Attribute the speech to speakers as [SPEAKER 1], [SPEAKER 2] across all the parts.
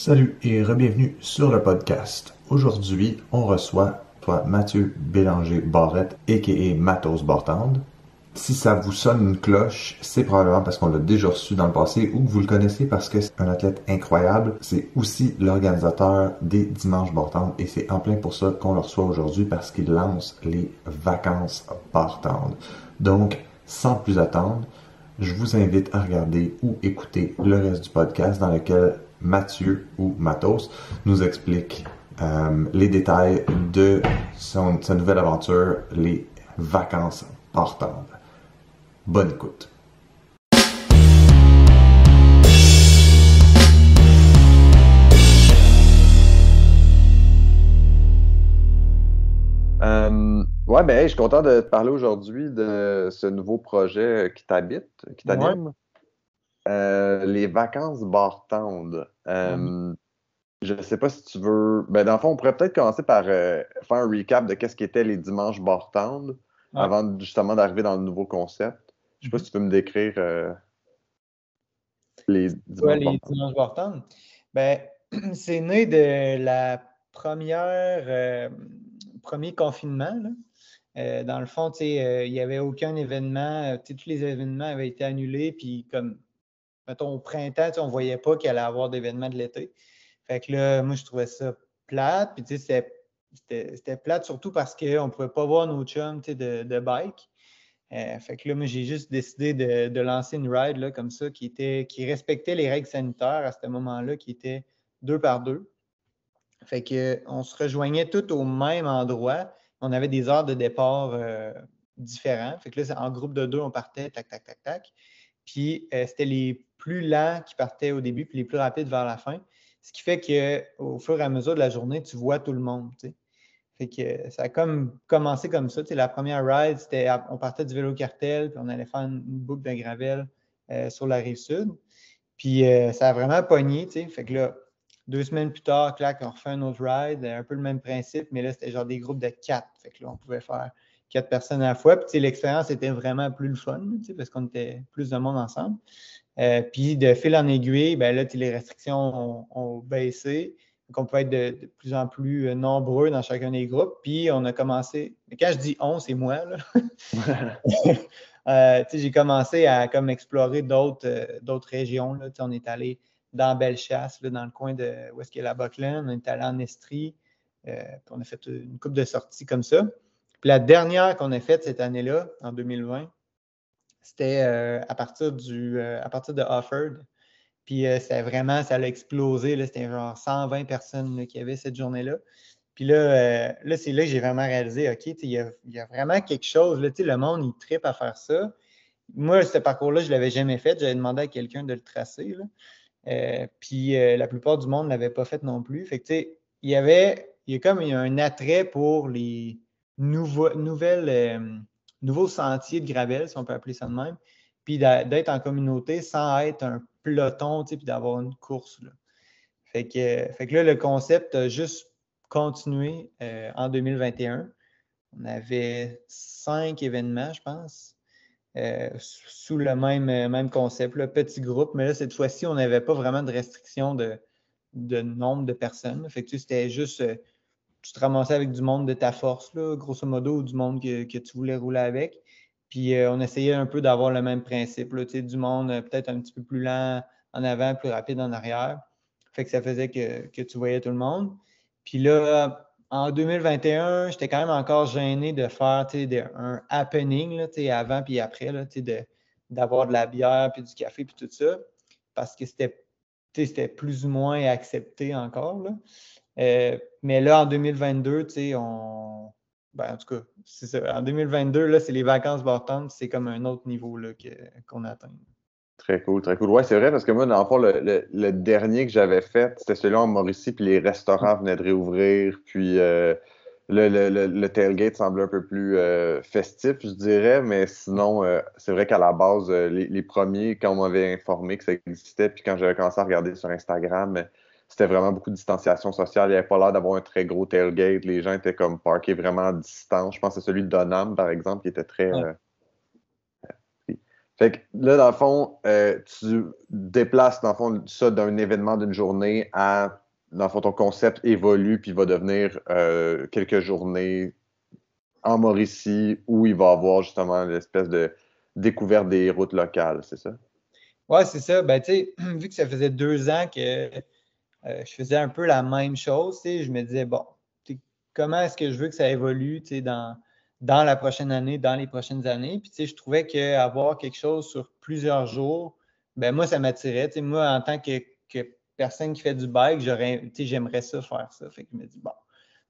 [SPEAKER 1] Salut et re-bienvenue sur le podcast. Aujourd'hui, on reçoit Mathieu Bélanger-Barrette, a.k.a. Matos Bartende. Si ça vous sonne une cloche, c'est probablement parce qu'on l'a déjà reçu dans le passé ou que vous le connaissez parce que c'est un athlète incroyable. C'est aussi l'organisateur des Dimanches Bartende et c'est en plein pour ça qu'on le reçoit aujourd'hui parce qu'il lance les vacances Bartende. Donc, sans plus attendre, je vous invite à regarder ou écouter le reste du podcast dans lequel Mathieu ou Matos nous explique les détails de sa nouvelle aventure, les vacances Bartende. Bonne écoute.
[SPEAKER 2] Ouais, ben, hey, je suis content de te parler aujourd'hui de ce nouveau projet qui t'anime. Les vacances Bartende. Je ne sais pas si tu veux. Ben, dans le fond, on pourrait peut-être commencer par faire un recap de qu'est-ce qu'étaient les dimanches Bartende avant justement d'arriver dans le nouveau concept. Je sais pas si tu peux me décrire les dimanches
[SPEAKER 3] les
[SPEAKER 2] Bartende.
[SPEAKER 3] dimanches Bartende. Ben, c'est né de la premier confinement, là. Dans le fond, il n'y avait aucun événement. Tous les événements avaient été annulés. Puis, comme, mettons, au printemps, on ne voyait pas qu'il allait y avoir d'événements de l'été. Fait que là, moi, je trouvais ça plate. Puis, c'était plate surtout parce qu'on ne pouvait pas voir nos chums de bike. Fait que là, moi, j'ai juste décidé de lancer une ride là, comme ça qui respectait les règles sanitaires à ce moment-là, qui était 2 par 2. Fait qu'on se rejoignait tous au même endroit. On avait des heures de départ différents. Fait que là, en groupe de 2, on partait, tac, tac, tac, tac. Puis c'était les plus lents qui partaient au début, puis les plus rapides vers la fin. Ce qui fait qu'au fur et à mesure de la journée, tu vois tout le monde, tu sais. Fait que ça a comme commencé comme ça. Tu sais, la première ride, on partait du vélo cartel, puis on allait faire une boucle de gravel sur la rive sud. Puis ça a vraiment pogné, tu sais. Fait que là, 2 semaines plus tard, clac, on refait un autre ride, un peu le même principe, mais là, c'était genre des groupes de 4. Fait que là, on pouvait faire 4 personnes à la fois. Puis tu sais, l'expérience était vraiment plus le fun, tu sais, parce qu'on était plus de monde ensemble. Puis de fil en aiguille, ben là, les restrictions ont baissé. Donc, on peut être de plus en plus nombreux dans chacun des groupes. Puis, on a commencé. Mais quand je dis on, c'est moi, là. J'ai commencé à comme explorer d'autres régions. Là. On est allé dans Bellechasse, là, dans le coin de où est-ce qu'il y a la Buckland. On est allé en Estrie. Puis on a fait une couple de sorties comme ça. Puis la dernière qu'on a faite cette année-là, en 2020, c'était à partir de Offord. Puis c'était vraiment, ça a explosé. Là, c'était genre 120 personnes là, qui avaient cette journée-là. Puis là, c'est là que j'ai vraiment réalisé, OK, il y a vraiment quelque chose. Là, le monde, il trippe à faire ça. Moi, ce parcours-là, je ne l'avais jamais fait. J'avais demandé à quelqu'un de le tracer. Là. Puis la plupart du monde ne l'avait pas fait non plus. Fait que, il y a un attrait pour les nouveaux sentiers de gravel, si on peut appeler ça de même, puis d'être en communauté sans être un peloton, puis d'avoir une course. Là. Fait que là, le concept a juste continué en 2021. On avait 5 événements, je pense, sous le même concept, le petit groupe. Mais là, cette fois-ci, on n'avait pas vraiment de restriction de nombre de personnes. Fait que c'était juste, tu te ramassais avec du monde de ta force, là, grosso modo, ou du monde que tu voulais rouler avec. Puis on essayait un peu d'avoir le même principe, là, du monde peut-être un petit peu plus lent en avant, plus rapide en arrière. Fait que ça faisait que tu voyais tout le monde. Puis là, en 2021, j'étais quand même encore gêné de faire un happening là, avant puis après, là, d'avoir de la bière puis du café puis tout ça, parce que c'était plus ou moins accepté encore. Là. Mais là, en 2022, en tout cas, c'est ça. En 2022, là, c'est les vacances Bartende, c'est comme un autre niveau là, qu'on atteint.
[SPEAKER 2] Très cool, très cool. Ouais, c'est vrai, parce que moi, dans le fond, le dernier que j'avais fait, c'était celui-là en Mauricie, puis les restaurants venaient de réouvrir, puis le tailgate semblait un peu plus festif, je dirais, mais sinon, c'est vrai qu'à la base, les premiers, quand on m'avait informé que ça existait, puis quand j'avais commencé à regarder sur Instagram, c'était vraiment beaucoup de distanciation sociale. Il n'y avait pas l'air d'avoir un très gros tailgate. Les gens étaient comme parkés vraiment à distance. Je pense que c'est celui de Donham, par exemple, qui était très... Fait que là, dans le fond, tu déplaces, dans le fond, ça d'un événement d'une journée à, dans le fond, ton concept évolue puis va devenir quelques journées en Mauricie où il va y avoir justement l'espèce de découverte des routes locales, c'est ça?
[SPEAKER 3] Ouais, c'est ça. Ben, tu sais, vu que ça faisait 2 ans que je faisais un peu la même chose, tu sais, je me disais, bon, comment est-ce que je veux que ça évolue, tu sais, dans la prochaine année, dans les prochaines années. Puis, tu sais, je trouvais qu'avoir quelque chose sur plusieurs jours, ben moi, ça m'attirait. Tu sais, moi, en tant que personne qui fait du bike, tu sais, j'aimerais ça faire ça. Fait que je me dis, bon,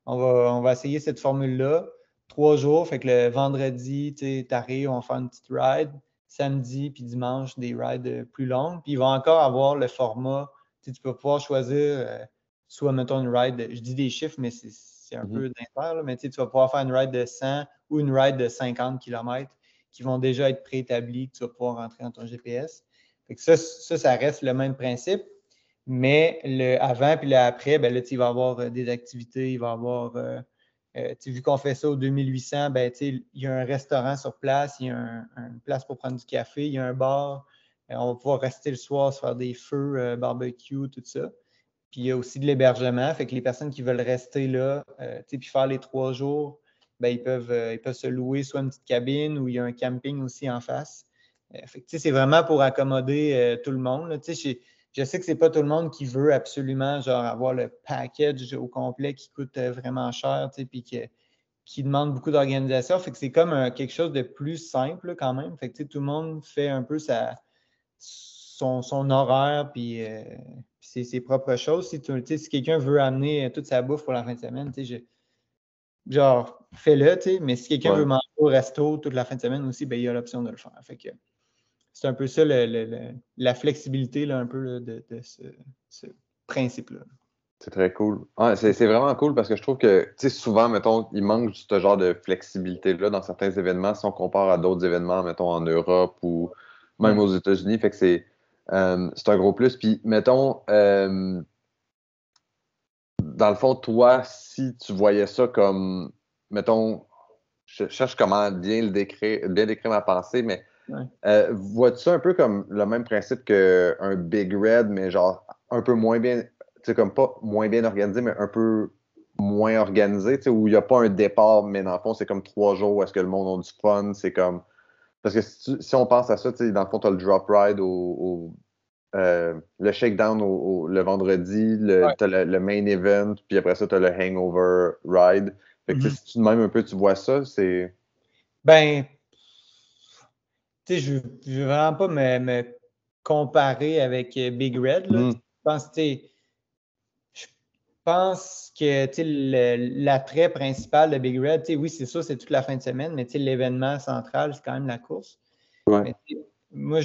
[SPEAKER 3] on va essayer cette formule-là. 3 jours, fait que le vendredi, tu arrives, on va faire une petite ride. Samedi puis dimanche, des rides plus longues. Puis il va encore avoir le format. Tu peux pouvoir choisir soit, mettons, une ride, je dis des chiffres, mais c'est un peu d'inter, là, mais tu vas pouvoir faire une ride de 100 ou une ride de 50 km qui vont déjà être préétablis, que tu vas pouvoir rentrer dans ton GPS. Fait que ça reste le même principe. Mais le avant puis le après, ben là, il va y avoir des activités, il va y avoir, vu qu'on fait ça au 2800, ben, il y a un restaurant sur place, il y a une place pour prendre du café, il y a un bar, on va pouvoir rester le soir, se faire des feux, barbecue, tout ça. Puis il y a aussi de l'hébergement, fait que les personnes qui veulent rester là, puis faire les 3 jours, ben, ils peuvent se louer soit une petite cabine ou il y a un camping aussi en face. Fait que, c'est vraiment pour accommoder tout le monde. Là. Je sais que c'est pas tout le monde qui veut absolument genre avoir le package au complet qui coûte vraiment cher, puis qui demande beaucoup d'organisation. Fait que c'est comme quelque chose de plus simple quand même. Fait que tout le monde fait un peu son horaire puis ses propres choses. Si quelqu'un veut amener toute sa bouffe pour la fin de semaine, genre fais-le, mais si quelqu'un veut manger au resto toute la fin de semaine aussi, ben, il y a l'option de le faire. Fait que c'est un peu ça la flexibilité là, un peu là, de ce principe-là.
[SPEAKER 2] C'est très cool. Ouais, c'est vraiment cool parce que je trouve que, tu sais, souvent, mettons, il manque ce genre de flexibilité-là dans certains événements si on compare à d'autres événements, mettons, en Europe ou même aux États-Unis. Fait que c'est un gros plus. Puis, mettons, dans le fond, toi, si tu voyais ça comme, mettons, je cherche comment bien décrire ma pensée, mais vois-tu ça un peu comme le même principe qu'un Big Red, mais genre un peu moins bien, tu sais, comme pas moins bien organisé, mais un peu moins organisé, tu sais, où il n'y a pas un départ, mais dans le fond, c'est comme 3 jours où est-ce que le monde a du fun, c'est comme... Parce que si on pense à ça, tu sais, dans le fond, tu as le drop ride le shakedown le vendredi, t'as le main event, puis après ça, tu as le hangover ride. Fait que, si tu même un peu, tu vois ça, c'est...
[SPEAKER 3] Ben, tu sais, je veux vraiment pas me comparer avec Big Red. Là. Je pense que l'attrait principal de Big Red, oui, c'est sûr, c'est toute la fin de semaine, mais l'événement central, c'est quand même la course.
[SPEAKER 2] Ouais.
[SPEAKER 3] Mais moi,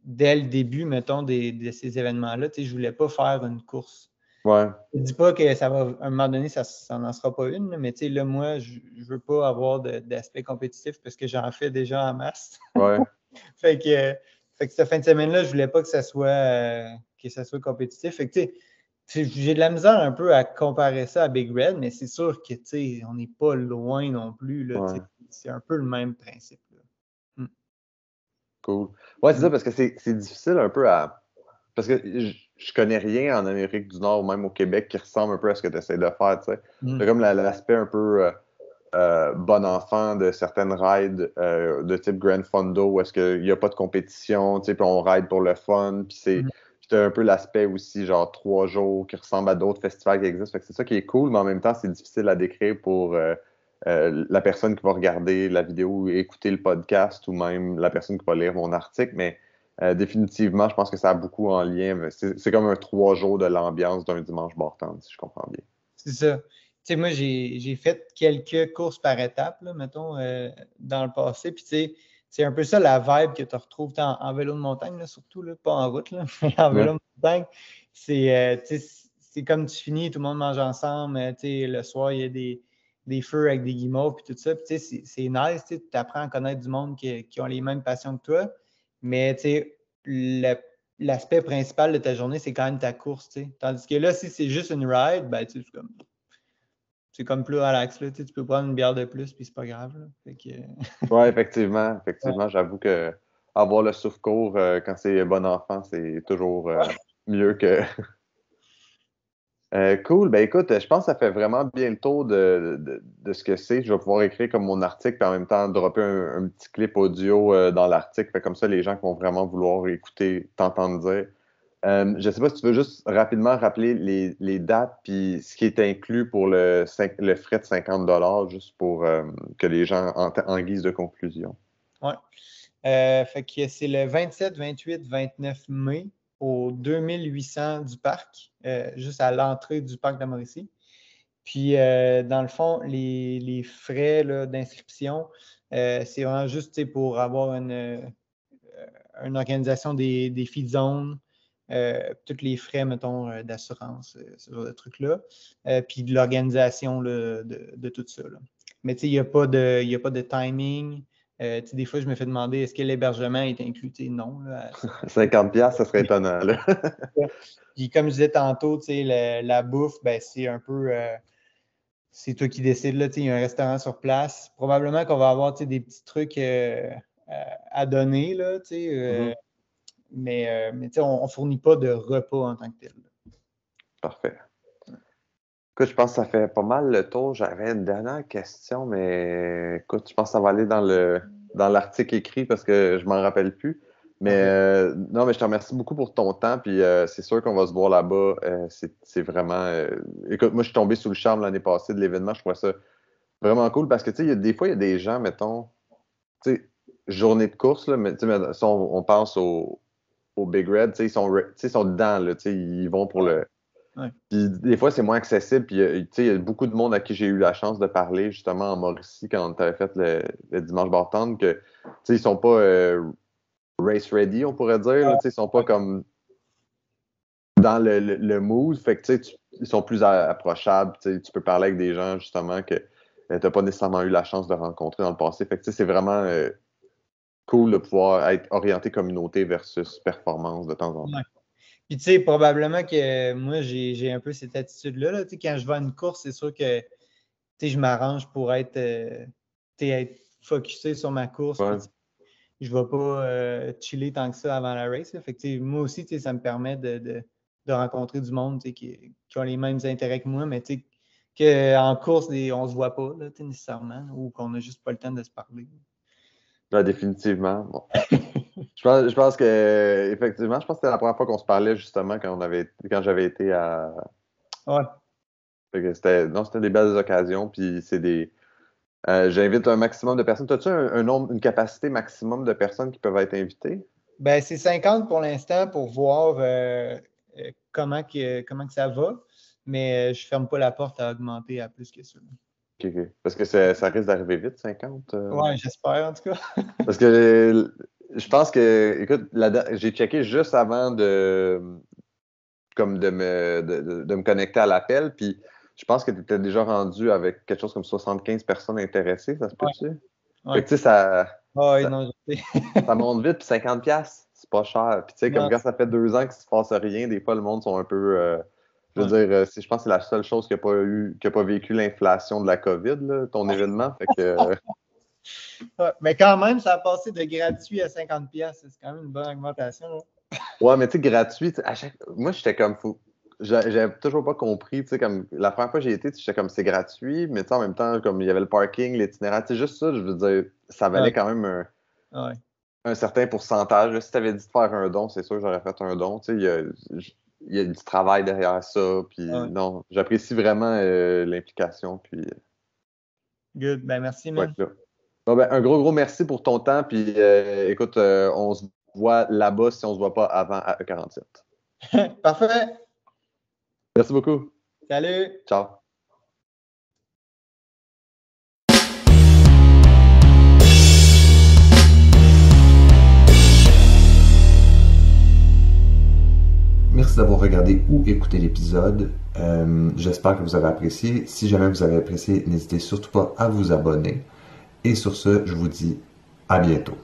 [SPEAKER 3] dès le début, mettons, de ces événements-là, je voulais pas faire une course.
[SPEAKER 2] Ouais.
[SPEAKER 3] Je dis pas que ça va, à un moment donné, ça n'en sera pas une, mais là, moi, je veux pas avoir d'aspect compétitif parce que j'en fais déjà en masse.
[SPEAKER 2] Ouais.
[SPEAKER 3] fait que cette fin de semaine-là, je voulais pas que ça soit compétitif. Fait que, j'ai de la misère un peu à comparer ça à Big Red, mais c'est sûr que, on n'est pas loin non plus, là, c'est un peu le même principe, là.
[SPEAKER 2] Cool. Ouais, c'est ça, parce que c'est difficile un peu à... Parce que je connais rien en Amérique du Nord ou même au Québec qui ressemble un peu à ce que tu essaies de faire, tu sais. C'est comme l'aspect un peu bon enfant de certaines rides de type Grand Fondo où est-ce qu'il n'y a pas de compétition, tu sais, puis on ride pour le fun, puis c'est un peu l'aspect aussi, genre 3 jours qui ressemble à d'autres festivals qui existent. Fait que c'est ça qui est cool, mais en même temps, c'est difficile à décrire pour la personne qui va regarder la vidéo ou écouter le podcast ou même la personne qui va lire mon article, mais définitivement, je pense que ça a beaucoup en lien. C'est comme un 3 jours de l'ambiance d'un dimanche Bartende, si je comprends bien.
[SPEAKER 3] C'est ça. Tu sais, moi, j'ai fait quelques courses par étapes, là, mettons, dans le passé. Puis, tu sais, c'est un peu ça la vibe que tu retrouves en vélo de montagne, là, surtout, là, pas en route, là, mais en vélo de montagne. C'est comme tu finis, tout le monde mange ensemble. Tu sais, le soir, il y a des feux avec des guimauves, puis tout ça. Puis, tu sais, c'est nice. Tu apprends à connaître du monde qui ont les mêmes passions que toi. Mais, tu sais, l'aspect principal de ta journée, c'est quand même ta course, tu sais. Tandis que là, si c'est juste une ride, ben, tu sais, c'est comme plus relax, là. Tu sais, tu peux prendre une bière de plus, puis c'est pas grave, là. Fait que...
[SPEAKER 2] Ouais, effectivement, j'avoue que... avoir le souffle court quand c'est bon enfant, c'est toujours mieux que... Cool. Ben écoute, je pense que ça fait vraiment bien le tour de ce que c'est. Je vais pouvoir écrire comme mon article, puis en même temps dropper un petit clip audio dans l'article. Fait comme ça, les gens qui vont vraiment vouloir écouter, t'entendre dire. Je ne sais pas si tu veux juste rapidement rappeler les dates puis ce qui est inclus pour le frais de 50 $, juste pour que les gens en guise de conclusion.
[SPEAKER 3] Oui. Fait que c'est le 27, 28, 29 mai au 2800 du parc, juste à l'entrée du parc de la Mauricie. Puis, dans le fond, les frais d'inscription, c'est vraiment juste pour avoir une organisation des feed zones, tous les frais, mettons, d'assurance, ce genre de trucs-là, puis de l'organisation de tout ça. Là. Mais tu sais, il n'y a pas de timing. Des fois, je me fais demander est-ce que l'hébergement est inclus? Non. Là,
[SPEAKER 2] 50$, ça serait étonnant. Là.
[SPEAKER 3] Puis comme je disais tantôt, la bouffe, ben, c'est un peu... c'est toi qui décides. Là, il y a un restaurant sur place. Probablement qu'on va avoir des petits trucs à donner. Là, mais on ne fournit pas de repas en tant que tel. Là.
[SPEAKER 2] Parfait. Écoute, je pense que ça fait pas mal le tour. J'avais une dernière question, mais écoute, je pense que ça va aller dans l'article écrit parce que je m'en rappelle plus. Mais non, mais je te remercie beaucoup pour ton temps. Puis c'est sûr qu'on va se voir là-bas. C'est vraiment. Écoute, moi, je suis tombé sous le charme l'année passée de l'événement. Je trouvais ça vraiment cool parce que tu sais, des fois, il y a des gens, mettons, tu sais, journée de course, là, mais tu sais, si on pense au Big Red, tu sais, ils sont dedans, là, tu sais, ils vont pour le.
[SPEAKER 3] Ouais.
[SPEAKER 2] Puis des fois, c'est moins accessible. Puis il y a beaucoup de monde à qui j'ai eu la chance de parler, justement, en Mauricie, quand on avait fait le Dimanche Bartende, que ils sont pas race ready, on pourrait dire. Là, ils sont pas comme dans le mood. Fait que ils sont plus approchables. Tu peux parler avec des gens, justement, que tu n'as pas nécessairement eu la chance de rencontrer dans le passé. Fait que c'est vraiment cool de pouvoir être orienté communauté versus performance de temps en temps.
[SPEAKER 3] Ouais. Puis, tu sais, probablement que moi, j'ai un peu cette attitude-là. Là. Quand je vais à une course, c'est sûr que je m'arrange pour être focusé sur ma course.
[SPEAKER 2] Ouais.
[SPEAKER 3] Puis, je ne vais pas chiller tant que ça avant la race. Là. Fait que, moi aussi, ça me permet de rencontrer du monde qui ont les mêmes intérêts que moi, mais qu'en course, on ne se voit pas là, nécessairement, ou qu'on n'a juste pas le temps de se parler.
[SPEAKER 2] Là, définitivement. Bon. Je pense que effectivement, je pense que c'était la première fois qu'on se parlait justement quand j'avais été à.
[SPEAKER 3] Ouais.
[SPEAKER 2] C'était des belles occasions. Puis c'est des. J'invite un maximum de personnes. As-tu une capacité maximum de personnes qui peuvent être invitées?
[SPEAKER 3] Ben, c'est 50 pour l'instant pour voir comment que ça va. Mais je ne ferme pas la porte à augmenter à plus que ça.
[SPEAKER 2] OK. Parce que ça risque d'arriver vite, 50.
[SPEAKER 3] Ouais, j'espère en tout cas.
[SPEAKER 2] Parce que je pense que, écoute, j'ai checké juste avant de me connecter à l'appel, puis je pense que tu étais déjà rendu avec quelque chose comme 75 personnes intéressées, ça se peut-tu?
[SPEAKER 3] Ouais.
[SPEAKER 2] Fait que tu sais, ça monte vite, puis 50$, c'est pas cher. Puis tu sais, comme quand ça fait 2 ans qu'il se passe rien, des fois, le monde sont un peu... je veux dire, je pense que c'est la seule chose qui n'a pas vécu l'inflation de la COVID, là, ton événement. Fait que...
[SPEAKER 3] Ouais, mais quand même, ça a passé de gratuit à 50$. C'est quand même une bonne augmentation. Là.
[SPEAKER 2] Ouais, mais tu sais, gratuit, moi, j'étais comme fou. J'avais toujours pas compris, tu sais, comme la première fois que j'ai été, j'étais comme c'est gratuit, mais tu sais, en même temps, comme il y avait le parking, l'itinéraire, tu sais, juste ça, je veux dire, ça valait quand même un certain pourcentage. Là, si tu avais dit de faire un don, c'est sûr que j'aurais fait un don, tu sais, il y a du travail derrière ça, puis non, j'apprécie vraiment l'implication, puis...
[SPEAKER 3] Good, ben merci, man.
[SPEAKER 2] Ouais, bon, ben, un gros merci pour ton temps, puis écoute, on se voit là-bas si on se voit pas avant à E47.
[SPEAKER 3] Parfait.
[SPEAKER 2] Merci beaucoup.
[SPEAKER 3] Salut.
[SPEAKER 2] Ciao.
[SPEAKER 1] Merci d'avoir regardé ou écouté l'épisode. J'espère que vous avez apprécié. Si jamais vous avez apprécié, n'hésitez surtout pas à vous abonner. Et sur ce, je vous dis à bientôt.